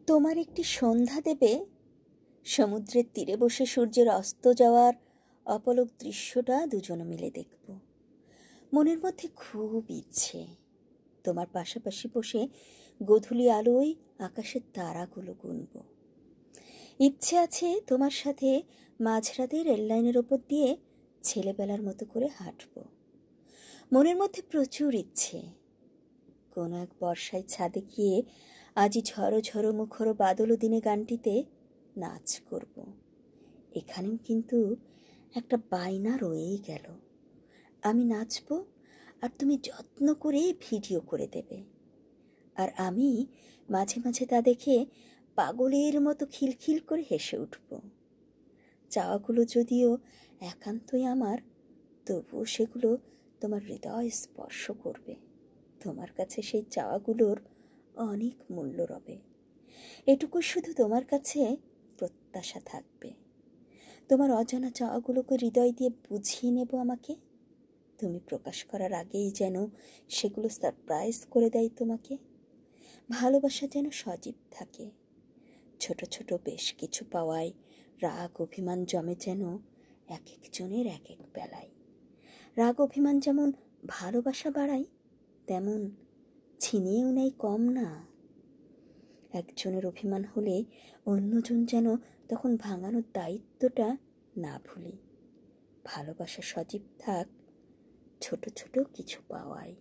তোমার একটি সন্ধ্যা দেবে, সমুদ্রের তীরে বসে সূর্যের অস্ত যাওয়ার অপলক দৃশ্যটা দুজনে মিলে দেখব। মনের মধ্যে খুব ইচ্ছে তোমার পাশাপাশি বসে গোধূলি আলোয় আকাশের তারাগুলো গুনব। ইচ্ছে আছে তোমার সাথে মাঝরাতে রেললাইনের ওপর দিয়ে ছেলেবেলার মতো করে হাঁটব। মনের মধ্যে প্রচুর ইচ্ছে কোনো এক বর্ষায় ছাদে গিয়ে আজি ঝড়ো ঝড়ো মুখর বাদল দিনে গানটিতে নাচ করব। এখানেও কিন্তু একটা বায়না রয়েই গেল, আমি নাচব আর তুমি যত্ন করে ভিডিও করে দেবে, আর আমি মাঝে মাঝে তা দেখে পাগলের মতো খিলখিল করে হেসে উঠব। চাওয়াগুলো যদিও একান্তই আমার, তবুও সেগুলো তোমার হৃদয় স্পর্শ করবে। তোমার কাছে সেই চাওয়াগুলোর অনেক মূল্য রবে। এটুকু শুধু তোমার কাছে প্রত্যাশা থাকবে। তোমার অজানা চাওয়াগুলোকে হৃদয় দিয়ে বুঝিয়ে নেব আমাকে। তুমি প্রকাশ করার আগেই যেন সেগুলো সারপ্রাইজ করে দেয় তোমাকে। ভালোবাসা যেন সজীব থাকে। ছোট ছোট বেশ কিছু পাওয়ায় রাগ অভিমান জমে যেন এক একজনের এক এক বেলায়। রাগ অভিমান যেমন ভালোবাসা বাড়ায়, তেমন ছিনিয়েও নেয় কম না। একজনের অভিমান হলে অন্যজন যেন তখন ভাঙানোর দায়িত্বটা না ভুলি। ভালোবাসা সজীব থাক ছোট ছোট কিছু পাওয়ায়।